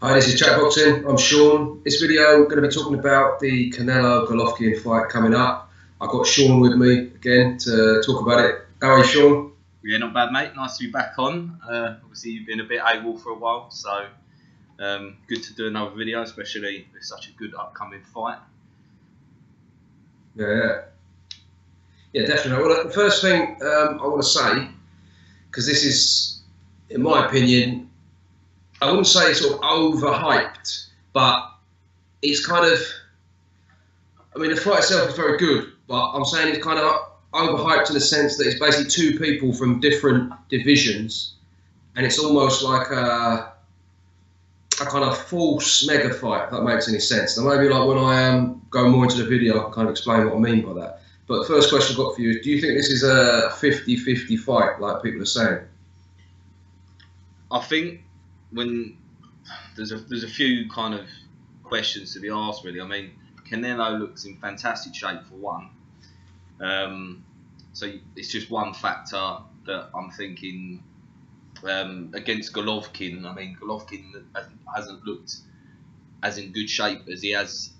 Hi, this is Chat Boxing. I'm Sean. This video, we're going to be talking about the Canelo Golovkin fight coming up. I've got Sean with me again to talk about it. How are you, Sean? Yeah, not bad, mate. Nice to be back on. Obviously, you've been a bit AWOL for a while, so good to do another video, especially with such a good upcoming fight. Yeah, definitely. Well, the first thing I want to say, because this is, in my opinion, I wouldn't say it's sort of overhyped, but it's kind of, I mean, the fight itself is very good, but I'm saying it's kind of overhyped in the sense that it's basically two people from different divisions, and it's almost like a kind of false mega fight, if that makes any sense. Now, maybe like when I go more into the video, I'll kind of explain what I mean by that. But the first question I've got for you is, do you think this is a 50-50 fight, like people are saying? I think when there's a few kind of questions to be asked, really. I mean, Canelo looks in fantastic shape for one. So it's just one factor that I'm thinking against Golovkin. I mean, Golovkin hasn't looked as in good shape as he has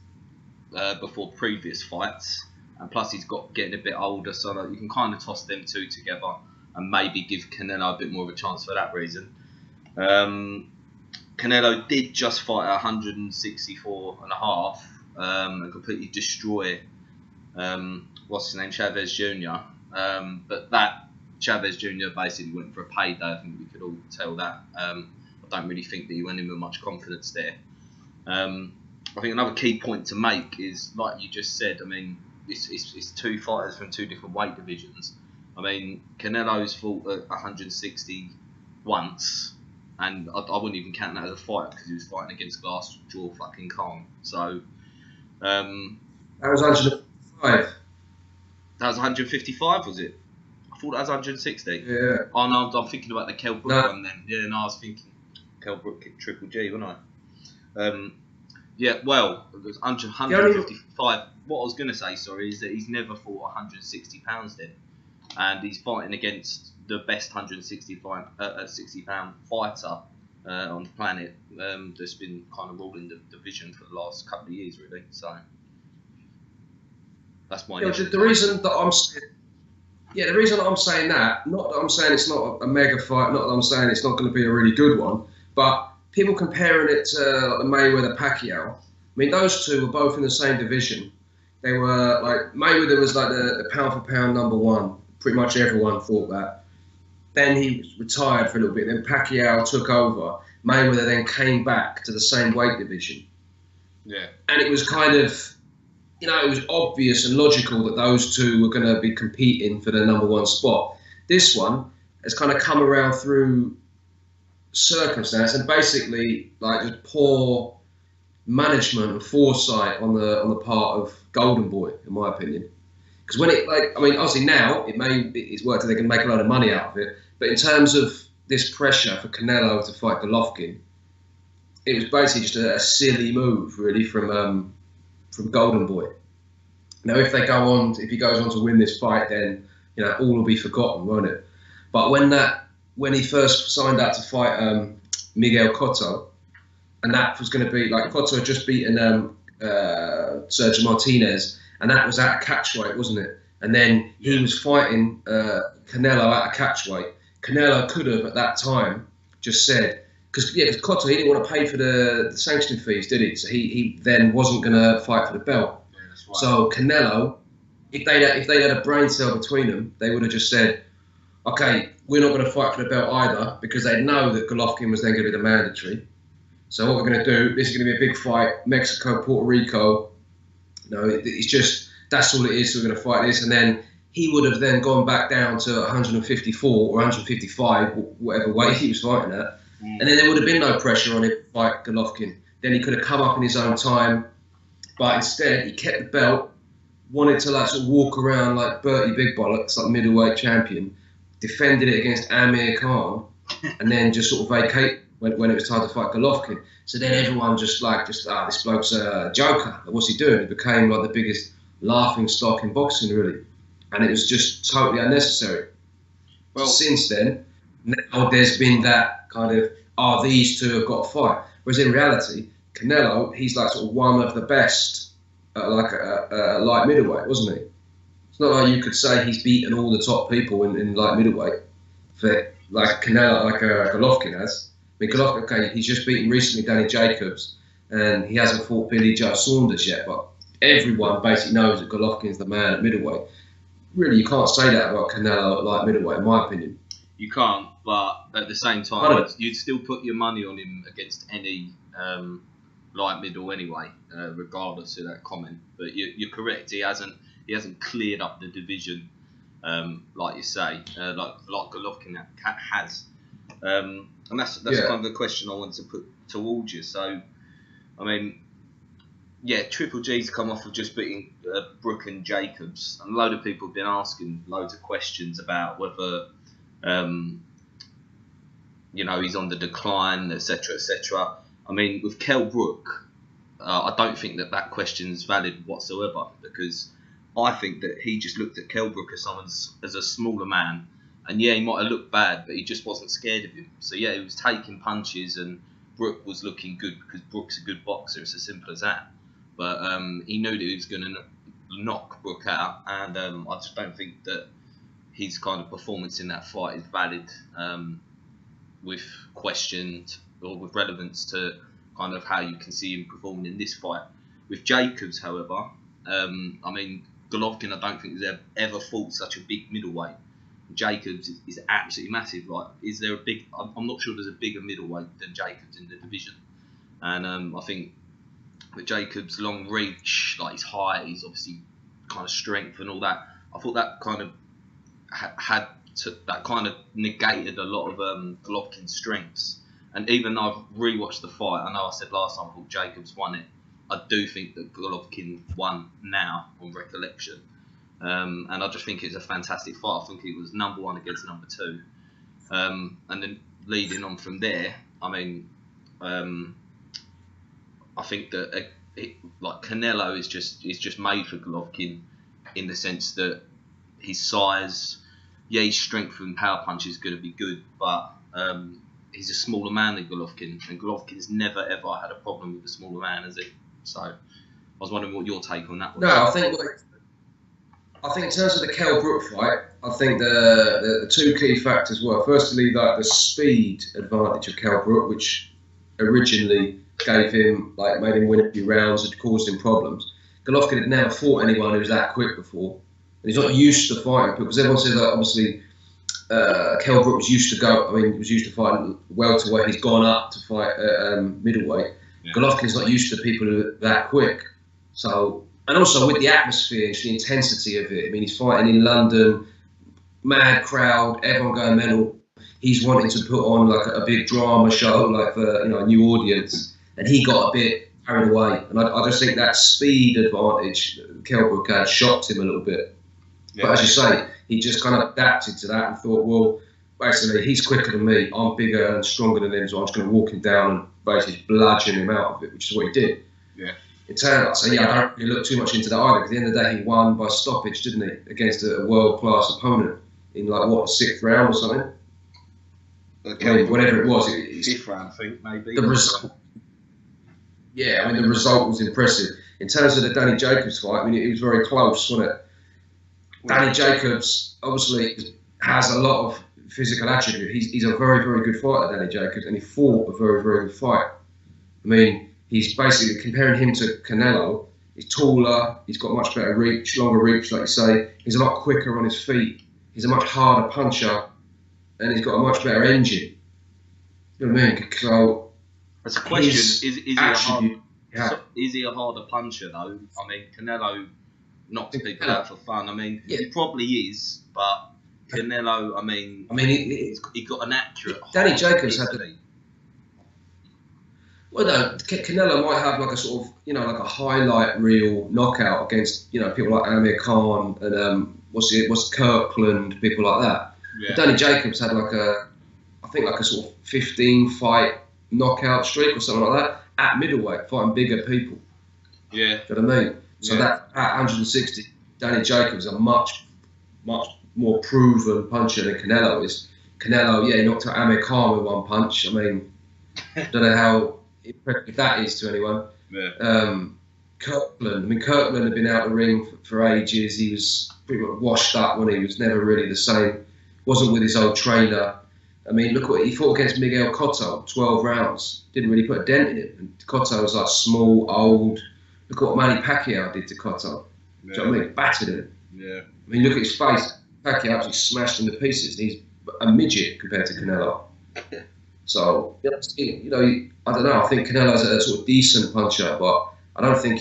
before previous fights, and plus he's getting a bit older, so that you can kind of toss them two together and maybe give Canelo a bit more of a chance for that reason. Canelo did just fight at 164.5 and completely destroy what's his name, Chavez Jr. But that Chavez Jr. basically went for a payday. I think we could all tell that. I don't really think that he went in with much confidence there. I think another key point to make is, like you just said, I mean, it's two fighters from two different weight divisions. I mean, Canelo's fought at 160 once, and I wouldn't even count that as a fight because he was fighting against Glass Jaw fucking Kong. So that was 155. That was 155, was it? I thought that was 160. Yeah. Oh no, I'm thinking about the Kell Brook one then. Yeah, no, I was thinking Kell Brook kicked Triple G, wasn't I? Yeah, well, it was 155. What I was going to say, sorry, is that he's never fought 160 pounds then. And he's fighting against the best 60-pound fighter on the planet that's been kind of ruling the division for the last couple of years, really. So that's my the reason that I'm saying that, not that I'm saying it's not a mega fight, not that I'm saying it's not going to be a really good one, but people comparing it to like the Mayweather-Pacquiao. I mean, those two were both in the same division. They were like, Mayweather was like the pound for pound #1. Pretty much everyone thought that. Then he retired for a little bit. Then Pacquiao took over. Mayweather then came back to the same weight division. Yeah. And it was kind of, you know, it was obvious and logical that those two were going to be competing for the #1 spot. This one has kind of come around through circumstance and basically like just poor management and foresight on the part of Golden Boy, in my opinion. Because when it, like, I mean, obviously now it's worked and they can make a lot of money out of it. But in terms of this pressure for Canelo to fight Golovkin, it was basically just a silly move, really, from Golden Boy. Now, if he goes on to win this fight, then you know all will be forgotten, won't it? But when he first signed out to fight Miguel Cotto, and that was going to be like Cotto had just beaten Sergio Martinez. And that was at a catchweight, wasn't it? And then he was fighting Canelo at a catchweight. Canelo could have, at that time, just said, because Cotto, he didn't want to pay for the sanctioning fees, did he? So he then wasn't going to fight for the belt. Yeah, that's right. So Canelo, if they had a brain cell between them, they would have just said, okay, we're not going to fight for the belt either, because they know that Golovkin was then going to be the mandatory. So what we're going to do, this is going to be a big fight, Mexico, Puerto Rico. No, it's just, that's all it is, so we're going to fight this. And then he would have then gone back down to 154 or 155, whatever weight he was fighting at. And then there would have been no pressure on him to fight Golovkin. Then he could have come up in his own time. But instead, he kept the belt, wanted to like sort of walk around like Bertie Big Bollocks, like middleweight champion, defended it against Amir Khan, and then just sort of vacate when it was time to fight Golovkin. So then everyone this bloke's a joker. What's he doing? It became like the biggest laughing stock in boxing, really. And it was just totally unnecessary. Well, since then, now there's been that kind of, these two have got to fight. Whereas in reality, Canelo, he's like sort of one of the best at like a light middleweight, wasn't he? It's not like you could say he's beaten all the top people in light middleweight, for like Canelo, like Golovkin has. I mean, Golovkin, okay, he's just beaten recently Danny Jacobs, and he hasn't fought Billy Joe Saunders yet, but everyone basically knows that Golovkin's the man at middleweight. Really, you can't say that about Canelo at light middleweight, in my opinion. You can't, but at the same time, you'd still put your money on him against any light middle anyway, regardless of that comment. But you're correct. He hasn't cleared up the division, like you say, like Golovkin has. And that's kind of the question I want to put towards you. So, I mean, yeah, Triple G's come off of just beating Brook and Jacobs, and a load of people have been asking loads of questions about whether, you know, he's on the decline, etc., etc. I mean, with Kell Brook, I don't think that question is valid whatsoever, because I think that he just looked at Kell Brook as a smaller man, and yeah, he might have looked bad, but he just wasn't scared of him. So yeah, he was taking punches, and Brook was looking good because Brook's a good boxer. It's as simple as that. But he knew that he was going to knock Brook out, and I just don't think that his kind of performance in that fight is valid, with questions or with relevance to kind of how you can see him performing in this fight. With Jacobs, however, I mean, Golovkin, I don't think has ever fought such a big middleweight. Jacobs is absolutely massive. Like, is there a big? I'm not sure there's a bigger middleweight than Jacobs in the division, and I think with Jacobs' long reach, like his height, his obviously kind of strength and all that, I thought that kind of that kind of negated a lot of Golovkin's strengths. And even though I've rewatched the fight, I know I said last time I thought Jacobs won it. I do think that Golovkin won now on recollection. And I just think it's a fantastic fight. I think it was number 1 against number 2. And then leading on from there, I mean, I think that like Canelo is just made for Golovkin, in the sense that his size, yeah, his strength and power punch is going to be good, but he's a smaller man than Golovkin, and Golovkin's never ever had a problem with a smaller man, has he? So I was wondering what your take on that was. No, I think in terms of the Kell Brook fight, I think the two key factors were, firstly, like the speed advantage of Kell Brook, which originally gave him, like, made him win a few rounds and caused him problems. Golovkin had never fought anyone who was that quick before, and he's not used to fighting, because everyone says that obviously Kell Brook was used to he was used to fighting welterweight. He's gone up to fight middleweight. Yeah. Golovkin's not used to people who are that quick. So, and also with the atmosphere, the intensity of it. I mean, he's fighting in London, mad crowd, everyone going mental. He's wanting to put on like a big drama show, like for, you know, a new audience, and he got a bit carried away. And I just think that speed advantage Kell Brook had shocked him a little bit. Yeah. But as you say, he just kind of adapted to that and thought, well, basically, he's quicker than me, I'm bigger and stronger than him, so I'm just going to walk him down and basically bludgeon him out of it, which is what he did. Yeah. It turned out, so yeah, I don't really look too much into that either, because at the end of the day, he won by stoppage, didn't he, against a world-class opponent in, like, what, the 6th round or something? Okay. I mean, whatever it was. Fifth round, I think, maybe. The result, yeah, I mean, the result was impressive. In terms of the Danny Jacobs fight, I mean, it was very close, wasn't it? Danny Jacobs obviously has a lot of physical attribute. He's a very, very good fighter, Danny Jacobs, and he fought a very, very good fight. I mean, he's basically, comparing him to Canelo, he's taller, he's got much better reach, longer reach, like you say. He's a lot quicker on his feet. He's a much harder puncher, and he's got a much better engine. You know what I mean? So, that's a question. Is he a harder puncher, though? I mean, Canelo knocks people out for fun. I mean, yeah, he probably is, but Canelo, I mean, he got an accurate. Danny Jacobs had to. Well, no, Canelo might have like a sort of, you know, like a highlight reel knockout against, you know, people like Amir Khan and what's Kirkland, people like that. Yeah. Danny Jacobs had like I think like a sort of 15 fight knockout streak or something like that at middleweight, fighting bigger people. Yeah. Do you know what I mean? So that at 160, Danny Jacobs is a much more proven puncher than Canelo is. Canelo, yeah, he knocked out Amir Khan with one punch. I mean, I don't know how impressive that is to anyone. Yeah. Kirkland. I mean, Kirkland had been out of the ring for ages. He was pretty much washed up when he was never really the same. Wasn't with his old trainer. I mean, look what he fought against Miguel Cotto, 12 rounds. Didn't really put a dent in him. And Cotto was like small, old. Look what Manny Pacquiao did to Cotto. Yeah. Do you know what I mean? Battered him. Yeah. I mean, look at his face. Pacquiao actually smashed him to pieces. And he's a midget compared to Canelo. So, you know, I don't know. I think Canelo's a sort of decent puncher, but I don't think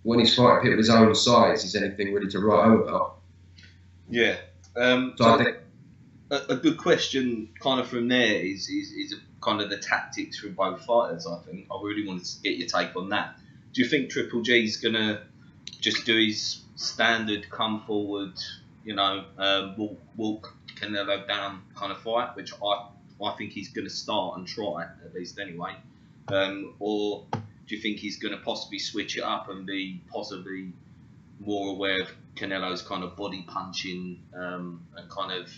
when he's fighting people his own size, he's anything really to write home about. Yeah. So I think a good question kind of from there is kind of the tactics from both fighters, I think. I really wanted to get your take on that. Do you think Triple G's going to just do his standard come forward, you know, walk Canelo down kind of fight, which I think he's going to start and try, at least anyway? Or do you think he's going to possibly switch it up and be possibly more aware of Canelo's kind of body punching and kind of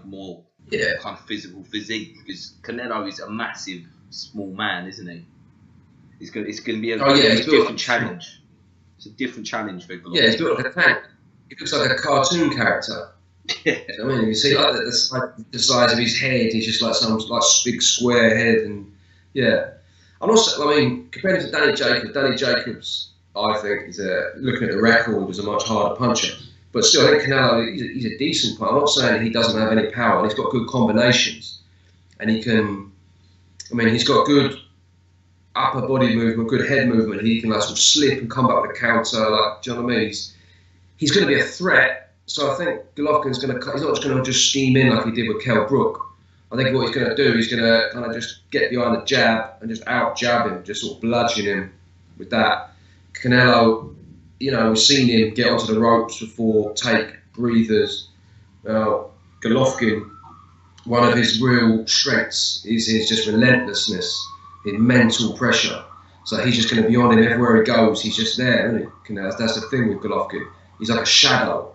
more kind of physical physique? Because Canelo is a massive small man, isn't he? It's going to be a different challenge. It's a different challenge for Golovkin. Yeah, he's built like a tank. He looks like a cartoon character. Yeah. I mean, you see like the size of his head. He's just like some like big square head, and yeah. And also, I mean, compared to Danny Jacobs, I think is looking at the record, is a much harder puncher. But still, I think Canelo, he's a decent puncher. I'm not saying he doesn't have any power. And he's got good combinations, and he can. I mean, he's got good upper body movement, good head movement. He can like sort of slip and come back with a counter. Like, do you know what I mean? He's going to be a threat. So I think Golovkin's he's not just going to just steam in like he did with Kell Brook. I think what he's going to do, he's going to kind of just get behind the jab and just out jab him, just sort of bludgeon him with that. Canelo, you know, we've seen him get onto the ropes before, take breathers. Golovkin, one of his real strengths is his just relentlessness, his mental pressure. So he's just going to be on him everywhere he goes. He's just there, isn't he? That's the thing with Golovkin. He's like a shadow.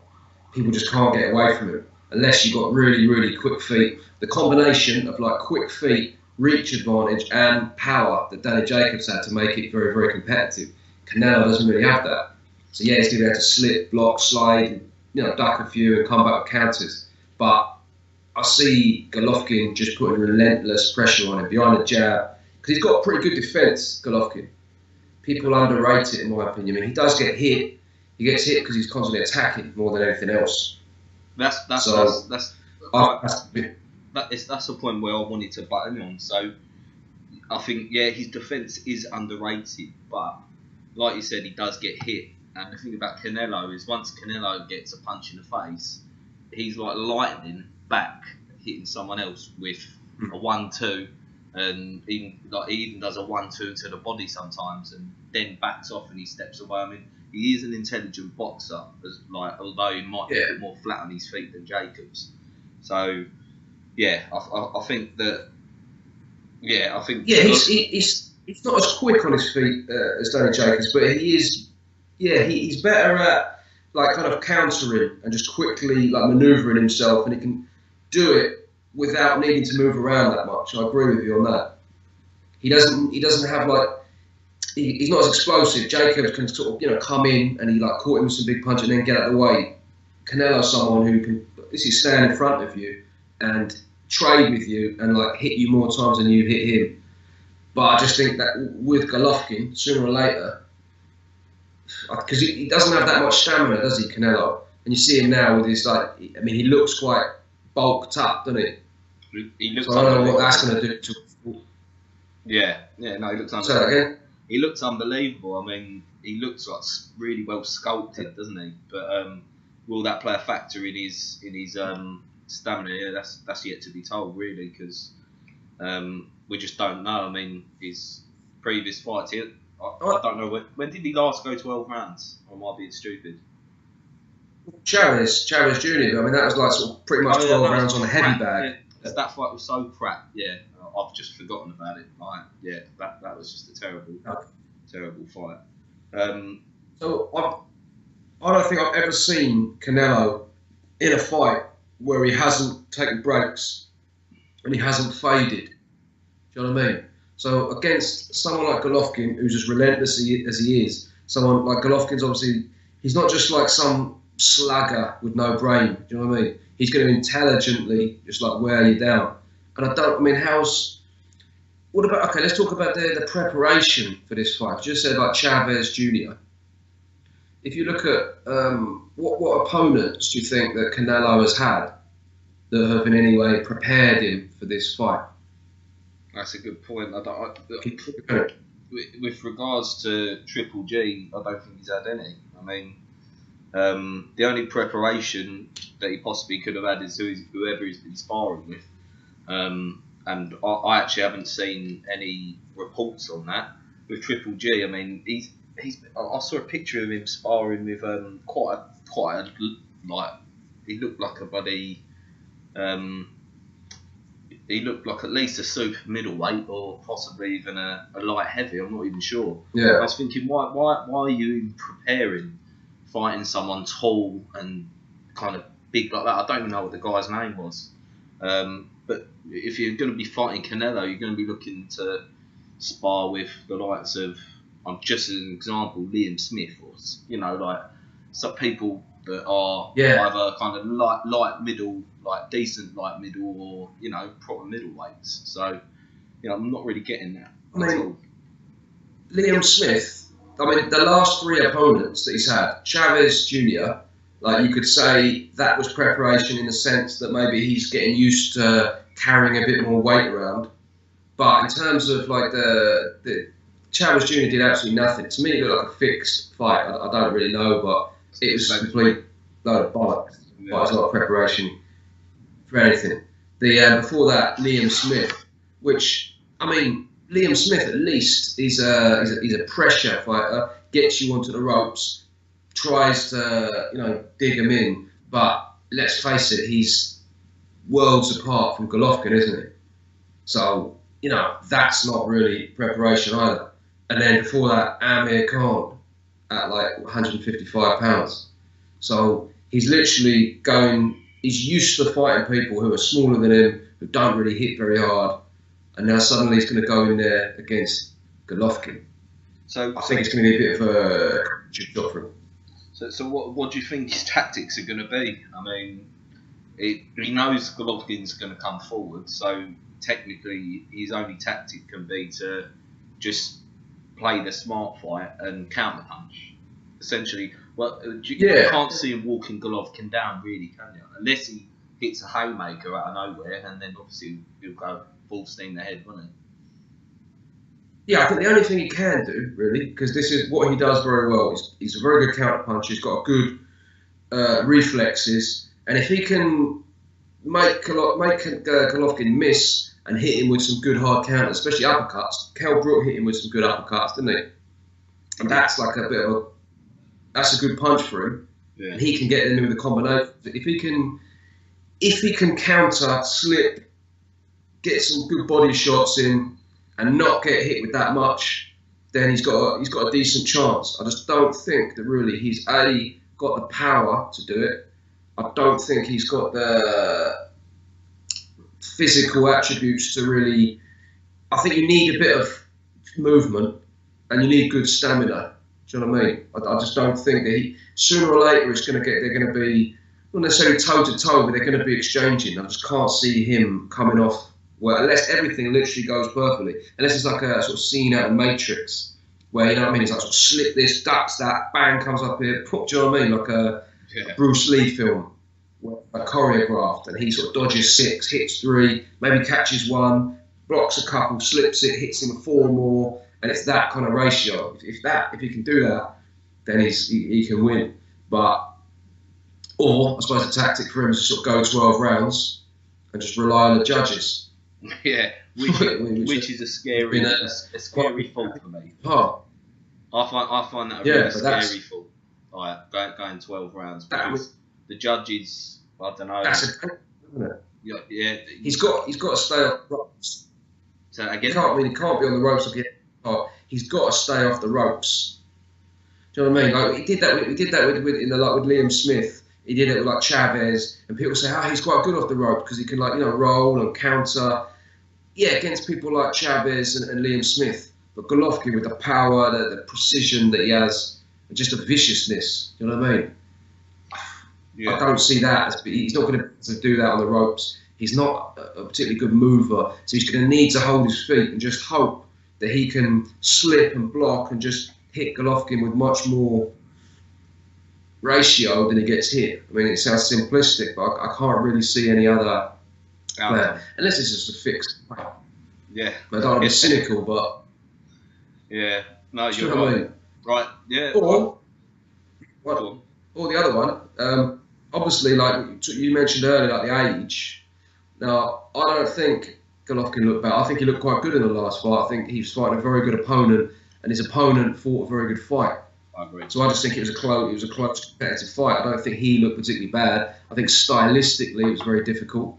People just can't get away from him unless you've got really, really quick feet. The combination of like quick feet, reach advantage, and power that Danny Jacobs had to make it very, very competitive. Canelo doesn't really have that. So yeah, he's going to be able to slip, block, slide, you know, duck a few and come back with counters. But I see Golovkin just putting relentless pressure on him behind the jab because he's got pretty good defense. Golovkin, people underrate it in my opinion. I mean, he does get hit. He gets hit because he's constantly attacking more than anything else. That's the point where I wanted to button on. So I think his defence is underrated, but like you said, he does get hit. And the thing about Canelo is once Canelo gets a punch in the face, he's like lightning back, hitting someone else with a 1-2, and he even does a 1-2 to the body sometimes, and then backs off and he steps away. I mean, he is an intelligent boxer, although he might be a bit more flat on his feet than Jacobs. So, yeah, I think that. Yeah, I think. Yeah, he's not as quick on his feet as Danny Jacobs, but he is. Yeah, he's better at like kind of countering and just quickly like manoeuvring himself, and he can do it without needing to move around that much. I agree with you on that. He doesn't have like. He's not as explosive. Jacobs can sort of, come in and he like caught him with some big punch and then get out of the way. Canelo's someone who can stand in front of you and trade with you and like hit you more times than you hit him. But I just think that with Golovkin, sooner or later, because he doesn't have that much stamina, does he, Canelo? And you see him now with his he looks quite bulked up, doesn't he? He looks. So I don't know what that's going to do to him. Yeah, no, he looks. Say that again. He looks unbelievable. I mean, he looks like really well sculpted, doesn't he? But will that play a factor in his stamina? Yeah, that's yet to be told, really, because we just don't know. I mean, his previous fights, I don't know when did he last go 12 rounds? Or am I being stupid? Chavez Jr. I mean, that was like sort of pretty much 12 rounds on a heavy bag. Yeah, that fight was so crap. Yeah. I've just forgotten about it. That was just a terrible fight. So I don't think I've ever seen Canelo in a fight where he hasn't taken breaks and he hasn't faded. Do you know what I mean? So against someone like Golovkin, who's as relentless as he is, someone like Golovkin's obviously, he's not just like some slugger with no brain. Do you know what I mean? He's going to intelligently just like wear you down. And what about, okay, let's talk about the preparation for this fight. You just said like Chavez Jr. If you look at what opponents do you think that Canelo has had that have in any way prepared him for this fight? That's a good point. With regards to Triple G, I don't think he's had any. I mean, the only preparation that he possibly could have had is whoever he's been sparring with. And I actually haven't seen any reports on that. With Triple G, I mean, I saw a picture of him sparring with quite a like, he looked like a buddy. He looked like at least a super middleweight or possibly even a light heavy. I'm not even sure. Yeah. I was thinking, why are you even preparing fighting someone tall and kind of big like that? I don't even know what the guy's name was. But if you're going to be fighting Canelo, you're going to be looking to spar with the likes of, just as an example, Liam Smith, or like some people that are either kind of light middle, like decent light middle, or proper middleweights. So I'm not really getting that. I mean, Liam Smith. I mean, the last three opponents that he's had, Chavez Jr. Like you could say that was preparation in the sense that maybe he's getting used to carrying a bit more weight around. But in terms of like the Chavez Jr. did absolutely nothing. To me, it looked like a fixed fight. I don't really know, but it was a complete load of bollocks. Yeah. But it's not preparation for anything. Before that, Liam Smith, which I mean, Liam Smith at least is a pressure fighter. Gets you onto the ropes, tries to dig him in. But let's face it, he's worlds apart from Golovkin, isn't he? So that's not really preparation either. And then before that, Amir Khan at like 155 pounds. So he's literally he's used to fighting people who are smaller than him, who don't really hit very hard. And now suddenly he's going to go in there against Golovkin. So I think it's going to be a bit of a job for him. So what do you think his tactics are going to be? I mean, he knows Golovkin's going to come forward, so technically his only tactic can be to just play the smart fight and counterpunch. Essentially, you can't see him walking Golovkin down, really, can you? Unless he hits a haymaker out of nowhere, and then obviously he'll go full steam ahead, won't he? Yeah, I think the only thing he can do, really, because this is what he does very well, he's a very good counterpuncher, he's got good reflexes, and if he can make Golovkin miss and hit him with some good hard counters, especially uppercuts. Kell Brook hit him with some good uppercuts, didn't he? And that's like that's a good punch for him. Yeah. And he can get in with a combination. If he can counter, slip, get some good body shots in, and not get hit with that much, then he's got a decent chance. I just don't think that really he's got the power to do it. I don't think he's got the physical attributes to really. I think you need a bit of movement and you need good stamina. Do you know what I mean? I just don't think that sooner or later they're going to be not necessarily toe to toe, but they're going to be exchanging. I just can't see him coming off well unless everything literally goes perfectly. Unless it's like a sort of scene out of Matrix where he's like sort of slip this, ducks that, bang comes up here. Do you know what I mean? Like a Bruce Lee film. A choreographed, and he sort of dodges 6, hits 3, maybe catches 1, blocks a couple, slips it, hits him 4 more, and it's that kind of ratio. If he can do that, then he can win. Or I suppose the tactic for him is to sort of go 12 rounds and just rely on the judges. Yeah, which is a scary thought for me. Oh. I find that a really scary thought. Like going 12 rounds because the judges, I don't know. That's a good, isn't it? Yeah. He's got to stay off the ropes. So again, he can't be on the ropes again. He's got to stay off the ropes. Do you know what I mean? Like we did that with Liam Smith. He did it with like Chavez, and people say, he's quite good off the rope because he can roll and counter. yeah, against people like Chavez and Liam Smith. But Golovkin with the power, the precision that he has, and just a viciousness. You know what I mean? Yeah. I don't see that. He's not going to do that on the ropes. He's not a particularly good mover, so he's going to need to hold his feet and just hope that he can slip and block and just hit Golovkin with much more ratio than he gets hit. I mean, it sounds simplistic, but I can't really see any other player, unless it's just a fixed. Yeah. I don't want to be cynical, but yeah, no, you're right. I mean? Right, yeah. Or the other one, obviously, like you mentioned earlier, like the age. Now, I don't think Golovkin looked bad. I think he looked quite good in the last fight. I think he was fighting a very good opponent, and his opponent fought a very good fight. I agree. So I just think it was a close competitive fight. I don't think he looked particularly bad. I think stylistically it was very difficult.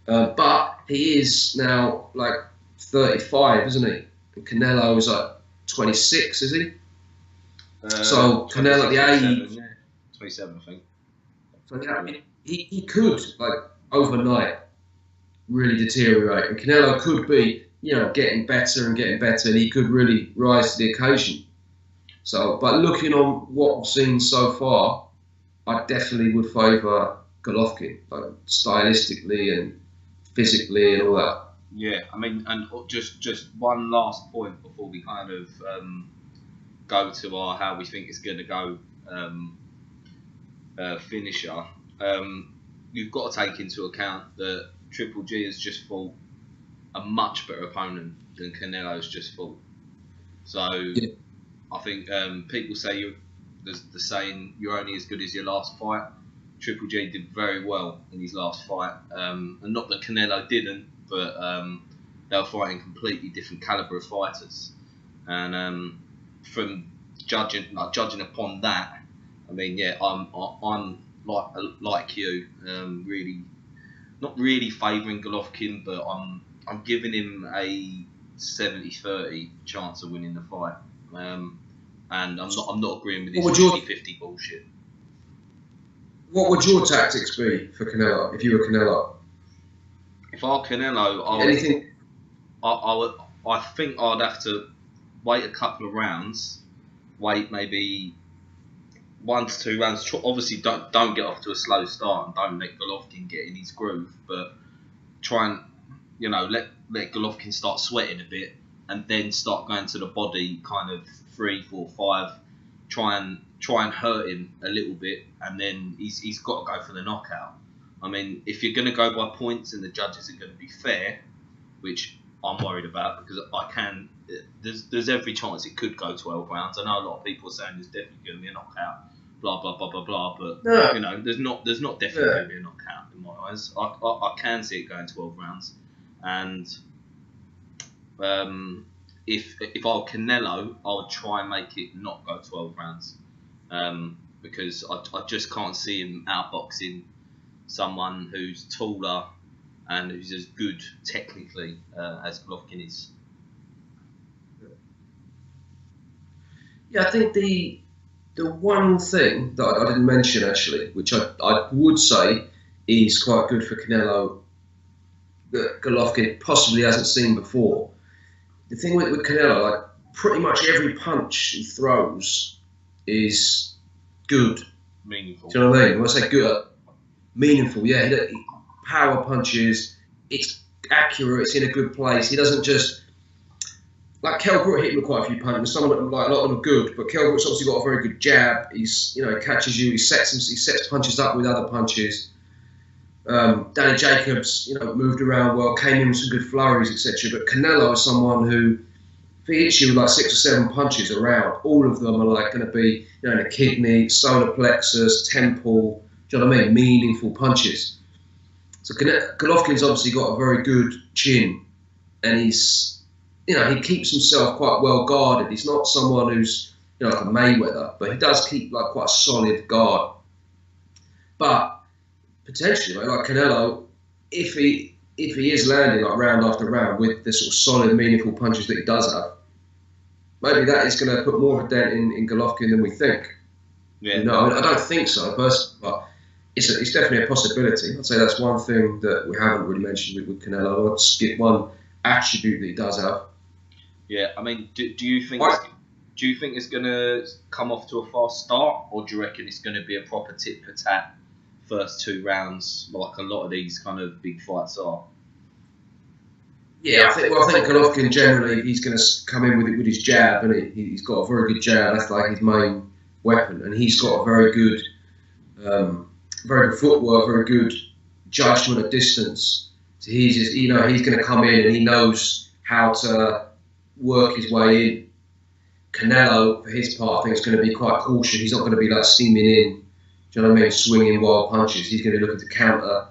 But he is now like 35, isn't he? And Canelo is like 26, is he? So Canelo at the age, yeah. 27, I think. So yeah, he could like overnight really deteriorate, and Canelo could be, you know, getting better, and he could really rise to the occasion. So, but looking on what we've seen so far, I definitely would favour Golovkin, like stylistically and physically and all that. Yeah, I mean, and just one last point before we kind of go to our how we think it's going to go finisher. You've got to take into account that Triple G has just fought a much better opponent than Canelo's just fought. So yeah. I think people say there's the saying, you're only as good as your last fight. Triple G did very well in his last fight, and not that Canelo didn't, but they were fighting completely different calibre of fighters. And from judging upon that, I mean, yeah, I'm like you, really not really favouring Golovkin, but I'm giving him a 70-30 chance of winning the fight. And I'm not agreeing with this 50-50 bullshit. What would your tactics be for Canelo if you were Canelo? If I were Canelo, I think I'd have to wait a couple of rounds. Wait maybe 1 to 2 rounds. Obviously, don't get off to a slow start and don't let Golovkin get in his groove. But try and, you know, let Golovkin start sweating a bit, and then start going to the body, kind of 3, 4, 5. Try and hurt him a little bit, and then he's got to go for the knockout. I mean, if you're going to go by points and the judges are going to be fair, which I'm worried about because there's every chance it could go 12 rounds. I know a lot of people are saying there's definitely going to be a knockout, blah blah blah blah blah. But you know, there's not definitely going to be a knockout in my eyes. I can see it going 12 rounds, and if I were Canelo, I would try and make it not go 12 rounds, because I just can't see him outboxing someone who's taller and who's as good technically as Golovkin is. Yeah, I think the one thing that I didn't mention actually, which I would say is quite good for Canelo, that Golovkin possibly hasn't seen before. The thing with Canelo, like pretty much every punch he throws is good. Meaningful. Do you know what I mean? When I say good, meaningful, yeah. He power punches, it's accurate, it's in a good place. He doesn't just, like Kell Brook hit him with quite a few punches. Some of them, like a lot of them are good, but Kell Brook's obviously got a very good jab. He's, you know, he catches you, he sets punches up with other punches. Danny Jacobs, you know, moved around well, came in with some good flurries, etc. But Canelo is someone who, if he hits you with like 6 or 7 punches around, all of them are like going to be, you know, in the kidney, solar plexus, temple. Do you know what I mean? Meaningful punches. So Golovkin's obviously got a very good chin, and he's, you know, he keeps himself quite well guarded. He's not someone who's, you know, like a Mayweather, but he does keep like quite a solid guard. But potentially, like Canelo, if he is landing like round after round with the sort of solid, meaningful punches that he does have, maybe that is going to put more of a dent in Golovkin than we think. Yeah. You know, I mean, I don't think so personally, but it's definitely a possibility. I'd say that's one thing that we haven't really mentioned with Canelo. I'll skip one attribute that he does have. Yeah, I mean, do you think it's going to come off to a fast start, or do you reckon it's going to be a proper tit for tat first 2 rounds, like a lot of these kind of big fights are? Yeah, I think Golovkin generally, he's going to come in with his jab, and he's got a very good jab. That's like his main weapon, and he's got a very good footwork, very good judgment at distance. So he's just, he's going to come in and he knows how to work his way in. Canelo, for his part, I think is going to be quite cautious. He's not going to be like steaming in, do you know what I mean, swinging wild punches. He's going to be looking to counter.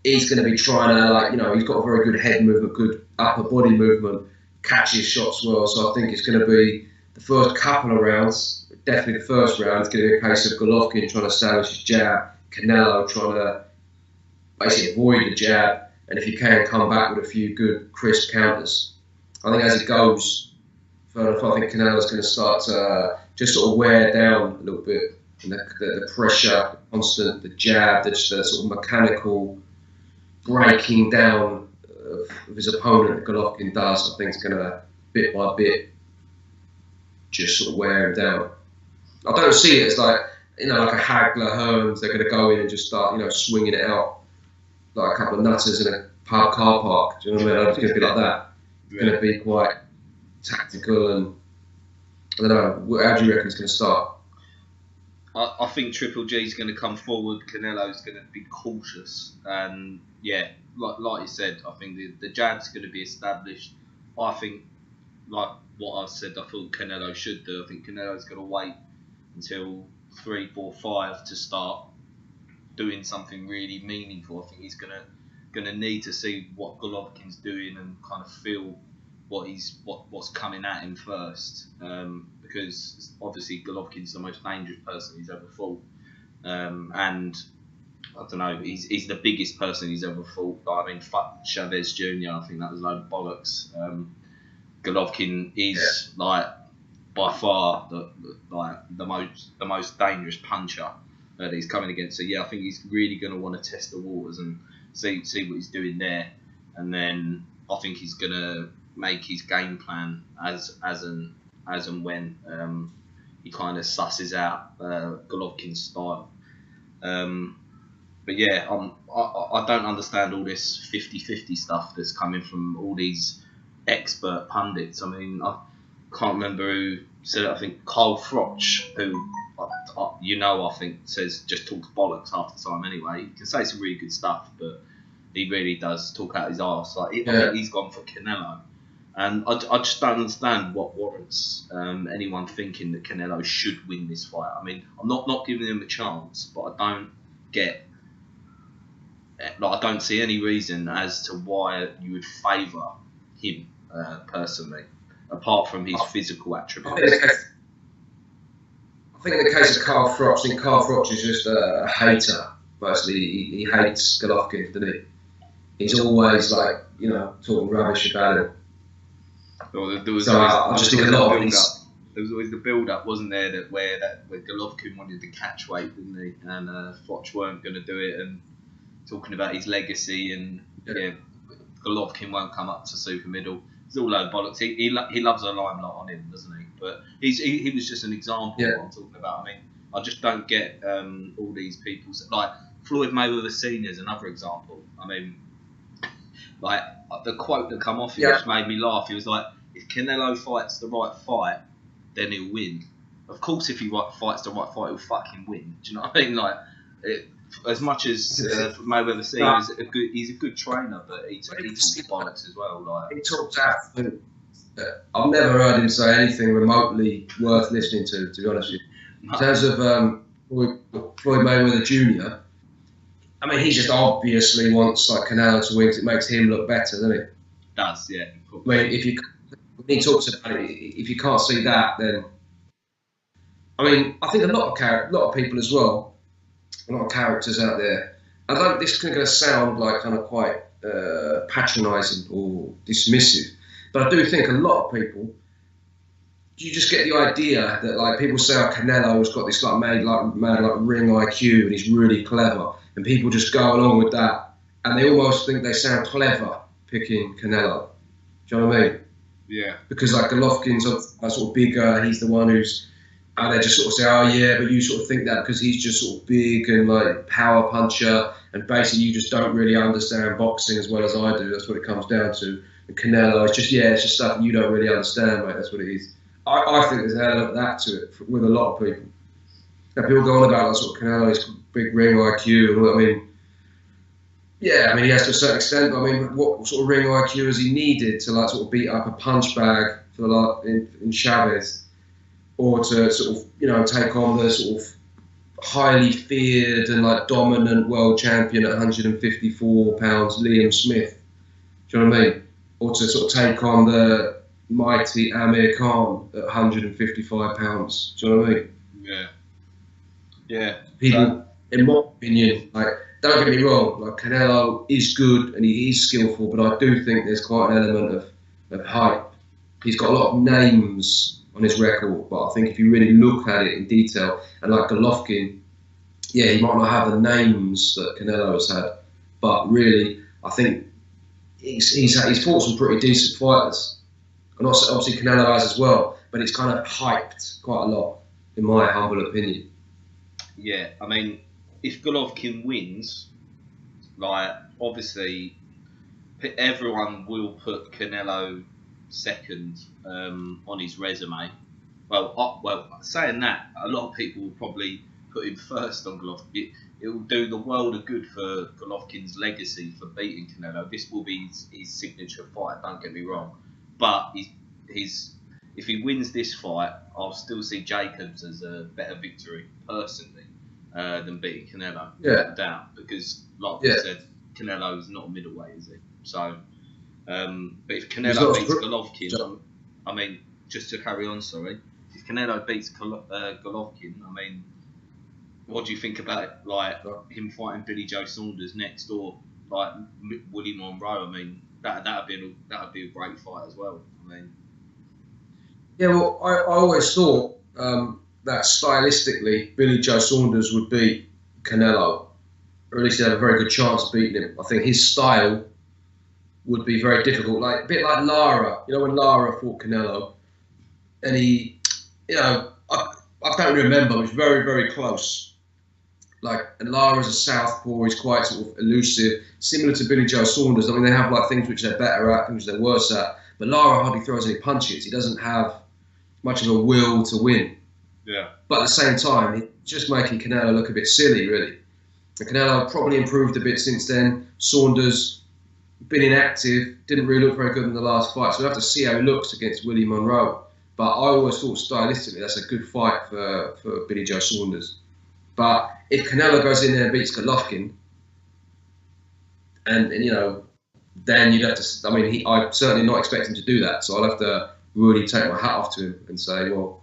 He's going to be trying to, he's got a very good head movement, good upper body movement, catches shots well. So I think it's going to be the first couple of rounds, definitely the first round, it's going to be a case of Golovkin trying to establish his jab, Canelo trying to basically avoid the jab, and if you can, come back with a few good, crisp counters. I think as it goes further, I think Canelo's going to start to just sort of wear down a little bit. And the pressure, the constant, the jab, the sort of mechanical breaking down of his opponent that Golovkin does, I think is going to, bit by bit, just sort of wear him down. I don't see it as like a Hagler, Hearns, they're going to go in and just start, swinging it out like a couple of nutters in a car park. Do you know what I mean? It's going to be like that. It's going to be quite tactical, and I don't know. How do you reckon it's going to start? I think Triple G is going to come forward. Canelo's going to be cautious, and yeah, like you said, I think the jab's going to be established. I think, like what I said, I thought Canelo should do. I think Canelo's going to wait until 3, 4, 5 to start doing something really meaningful. I think he's going to need to see what Golovkin's doing and kind of feel what's coming at him first, because obviously Golovkin's the most dangerous person he's ever fought, and I don't know, he's the biggest person he's ever fought. I mean, fuck Chavez Jr. I think that was a load of bollocks. Golovkin is like by far the most dangerous puncher that he's coming against. So yeah, I think he's really going to want to test the waters and see what he's doing there, and then I think he's going to make his game plan as and when he kind of susses out Golovkin's style. But yeah, I don't understand all this 50-50 stuff that's coming from all these expert pundits. I mean, I can't remember who said it. I think Carl Froch, who I think just talks bollocks half the time anyway. He can say some really good stuff, but he really does talk out his arse. I think he's gone for Canelo. And I just don't understand what warrants anyone thinking that Canelo should win this fight. I mean, I'm not giving him a chance, but I don't see any reason as to why you would favour him personally, apart from his physical attributes. I think in the case of Carl Froch, I think Carl Froch is just a hater. Mostly, he hates Golovkin, doesn't he? He's always talking rubbish about him. Well, there was always the build-up, wasn't there? Where Golovkin wanted the catch weight, didn't he? And Froch weren't going to do it, and talking about his legacy, and Golovkin won't come up to super middle. It's all low bollocks. He loves a limelight on him, doesn't he? But he was just an example of what I'm talking about. I mean, I just don't get all these people. Like Floyd Mayweather Sr. is another example. I mean, like the quote that come off him just made me laugh. He was like, "If Canelo fights the right fight, then he'll win. Of course, if he fights the right fight, he'll fucking win." Do you know what I mean? Like, as much as Mayweather Senior is he's a good trainer, but he talks bollocks as well. Like he talks out. I've never heard him say anything remotely worth listening to be honest with you. In terms of Floyd Mayweather Jr., I mean, he just obviously wants Canelo to win because it makes him look better, doesn't it? Does, yeah. I mean, when he talks about it, if you can't see that, then I mean, I think a lot of people as well, a lot of characters out there. This is going to sound like kind of quite patronising or dismissive, but I do think a lot of people, you just get the idea that people say Canelo's got this mad ring IQ and he's really clever, and people just go along with that, and they almost think they sound clever picking Canelo. Do you know what I mean? Yeah. Because like Golovkin's a sort of bigger, he's the one who's, and they just sort of say, oh yeah, but you sort of think that because he's just sort of big and like power puncher, and basically you just don't really understand boxing as well as I do. That's what it comes down to. And Canelo, it's just stuff you don't really understand, mate. That's what it is. I think there's an element of that to it with a lot of people. Now, people go on about like, sort of Canelo's big ring IQ and what I mean. Yeah, I mean he has to a certain extent. But I mean, what sort of ring IQ has he needed to like sort of beat up a punch bag for in Chavez, or to sort of take on the sort of highly feared and like dominant world champion at 154 pounds, Liam Smith? Do you know what I mean? Or to sort of take on the mighty Amir Khan at 155 pounds. Do you know what I mean? Yeah. Yeah. People, in my opinion, like, don't get me wrong, like Canelo is good and he is skillful, but I do think there's quite an element of hype. He's got a lot of names on his record, but I think if you really look at it in detail, and like Golovkin, yeah, he might not have the names that Canelo has had, but really, I think he's fought some pretty decent fighters. And also, obviously Canelo has as well, but it's kind of hyped quite a lot, in my humble opinion. Yeah, I mean, if Golovkin wins, like, obviously, everyone will put Canelo second on his resume. Well, saying that, a lot of people will probably put him first on Golovkin. It will do the world of good for Golovkin's legacy for beating Canelo. This will be his signature fight, don't get me wrong. But if he wins this fight, I'll still see Jacobs as a better victory, personally, than beating Canelo, without doubt. Because, like we said, Canelo is not a middleweight, is he? So, but if Canelo beats Golovkin, I mean, just to carry on, sorry, if Canelo beats Golovkin, I mean, what do you think about it, like him fighting Billy Joe Saunders next, or like Willie Monroe? I mean, that'd be a great fight as well. I mean, yeah, well, I always thought that stylistically Billy Joe Saunders would beat Canelo, or at least he'd have a very good chance of beating him. I think his style would be very difficult, like a bit like Lara. You know, when Lara fought Canelo, and he, I don't remember, it was very, very close. Like, and Lara's a southpaw, he's quite sort of elusive, similar to Billy Joe Saunders. I mean, they have like things which they're better at, things they're worse at. But Lara hardly throws any punches. He doesn't have much of a will to win. Yeah. But at the same time, he's just making Canelo look a bit silly, really. And Canelo probably improved a bit since then. Saunders, been inactive, didn't really look very good in the last fight. So we'll have to see how he looks against Willie Monroe. But I always thought stylistically that's a good fight for Billy Joe Saunders. But if Canelo goes in there and beats Golovkin, and then you'd have to. I mean, I certainly not expect him to do that. So I'll have to really take my hat off to him and say, well,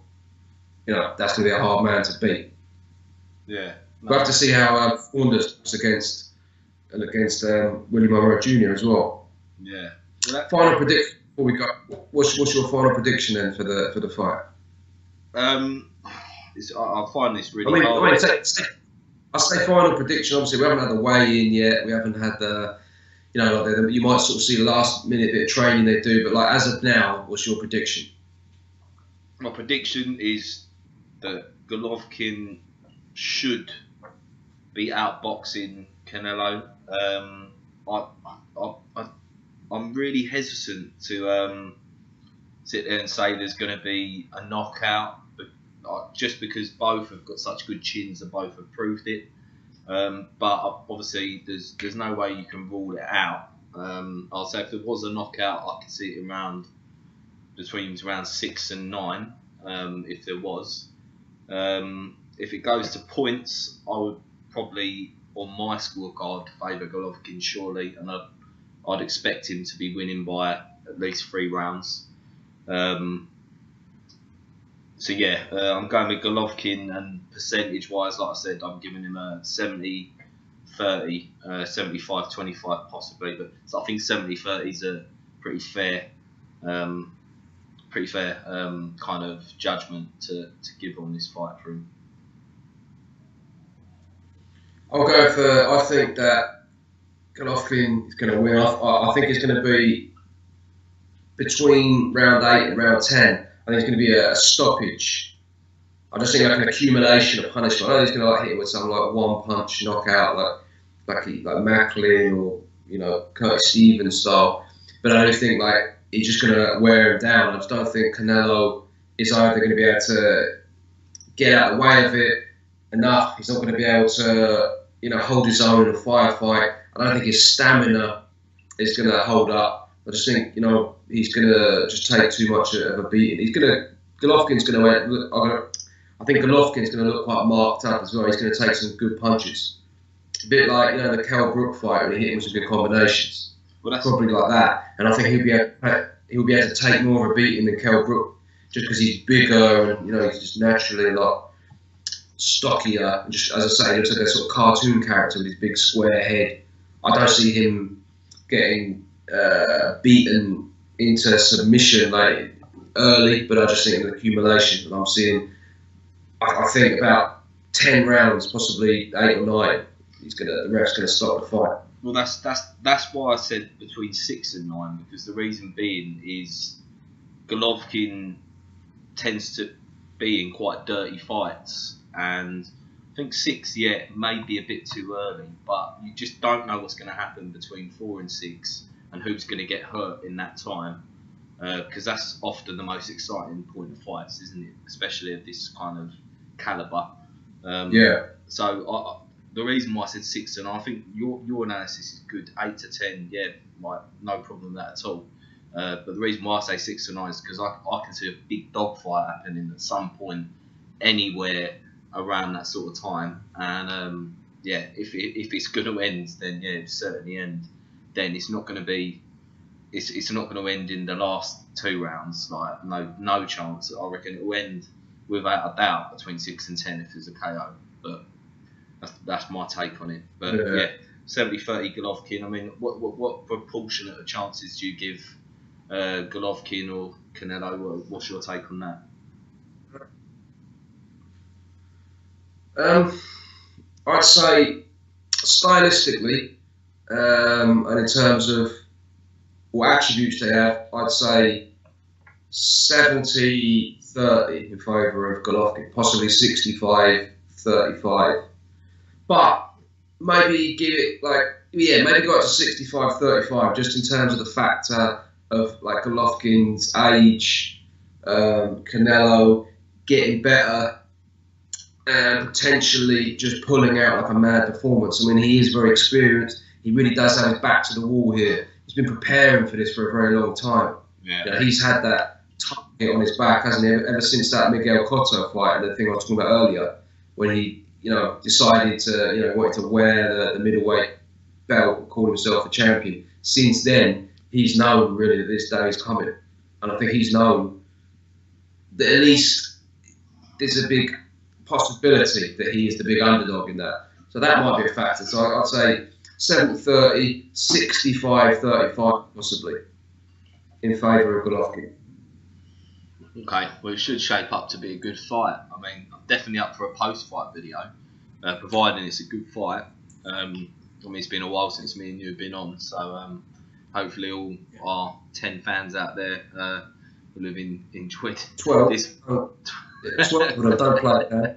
that's going to be a hard man to beat. Yeah. No. We'll have to see how Saunders looks against Willie Monroe Jr. as well. Yeah. Final prediction before we go. What's your final prediction then for the fight? I find this really hard. I say final prediction. Obviously, we haven't had the weigh-in yet. We haven't had the, you might sort of see the last minute bit of training they do. But like as of now, what's your prediction? My prediction is that Golovkin should be outboxing Canelo. I'm really hesitant to sit there and say there's going to be a knockout. Just because both have got such good chins and both have proved it. But obviously, there's no way you can rule it out. I'll say if there was a knockout, I could see it between round 6 and 9, if there was. If it goes to points, I would probably, on my scorecard, favour Golovkin surely, and I'd expect him to be winning by at least 3 rounds. So yeah, I'm going with Golovkin, and percentage-wise, like I said, I'm giving him a 70-30, 75-25 possibly, but so I think 70-30 is a pretty fair kind of judgment to give on this fight for him. I think that Golovkin is going to win. I think it's going to be between round 8 and round 10. I think it's going to be a stoppage. I just think like an accumulation of punishment. I know he's going to like hit him with some like one punch knockout, like Macklin or Curtis Stevens style. But I don't think like he's just going to wear him down. I just don't think Canelo is either going to be able to get out of the way of it enough. He's not going to be able to hold his own in a firefight. I don't think his stamina is going to hold up. I just think he's going to just take too much of a beating. Golovkin's going to. I think Golovkin's going to look quite marked up as well. He's going to take some good punches. A bit like the Kell Brook fight when he hit him with some good combinations. Well, that's probably like that. And I think he'll be able to take more of a beating than Kell Brook just because he's bigger and he's just naturally a lot stockier. And just as I say, he looks like a sort of cartoon character with his big square head. I don't see him getting beaten into submission like early, but I just think an accumulation. And I'm seeing. I think about 10 rounds, possibly 8 or 9. The ref's gonna stop the fight. Well, that's why I said between 6 and 9, because the reason being is Golovkin tends to be in quite dirty fights, and I think 6, may be a bit too early, but you just don't know what's going to happen between 4 and 6, and who's going to get hurt in that time. Because that's often the most exciting point of fights, isn't it? Especially at this kind of caliber. So the reason why I said 6, and I think your analysis is good. 8 to 10, no problem with that at all. But the reason why I say 6 to 9 is because I can see a big dogfight happening at some point, anywhere around that sort of time. And if it's going to end, then it's certainly end. Then it's not going to be. It's not going to end in the last 2 rounds. Like no chance. I reckon it will end without a doubt between 6 and 10 if there's a KO. But that's my take on it. But 70-30 Golovkin. I mean, what proportionate of chances do you give Golovkin or Canelo? What's your take on that? I'd say stylistically, and in terms of what attributes they have, I'd say 70-30 in favour of Golovkin, possibly 65-35. But maybe give it maybe go up to 65-35 just in terms of the factor of like Golovkin's age, Canelo getting better, and potentially just pulling out like a mad performance. I mean, he is very experienced. He really does have his back to the wall here. He's been preparing for this for a very long time. He's had that target on his back, hasn't he? Ever since that Miguel Cotto fight and the thing I was talking about earlier, when he, decided to, wanted to wear the middleweight belt and call himself a champion. Since then, he's known really that this day is coming, and I think he's known that at least there's a big possibility that he is the big underdog in that. So that might be a factor. So I'd say 70-30, 65-35 possibly in favour of Golovkin. Okay, well it should shape up to be a good fight. I mean, I'm definitely up for a post-fight video, providing it's a good fight. I mean, it's been a while since me and you have been on, so hopefully all our 10 fans out there will have enjoyed 12. This. 12, but I don't play it now.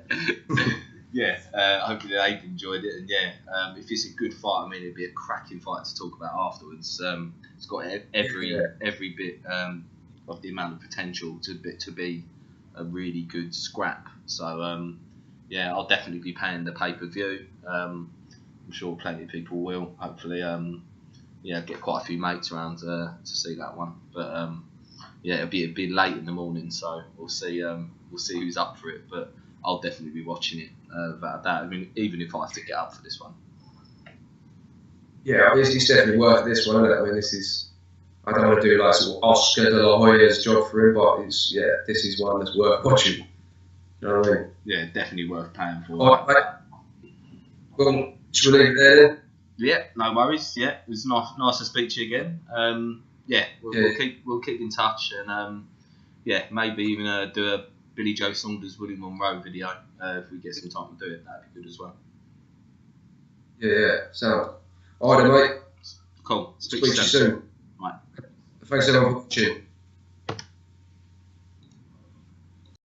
Hopefully they've enjoyed it, and if it's a good fight, I mean, it'd be a cracking fight to talk about afterwards. It's got every bit of the amount of potential to be a really good scrap. So I'll definitely be paying the pay-per-view. I'm sure plenty of people will. Hopefully, get quite a few mates around to see that one. But it'll be late in the morning, so we'll see who's up for it. But I'll definitely be watching it without that. I mean, even if I have to get up for this one. Yeah, it's definitely worth this one, isn't it? I mean, this is. I don't want to do like sort of Oscar de la Hoya's job for him, but this is one that's worth watching. You know what I mean? Yeah, definitely worth paying for. All right, well, should we leave it there then? Yeah, no worries. Yeah, it was nice to speak to you again. We'll keep in touch, and maybe even do a Billy Joe Saunders Willie Monroe video if we get some time to do it. That'd be good as well. Yeah, sound. All right, then, mate. Cool. Speak to you soon. Right. Thanks everyone for watching.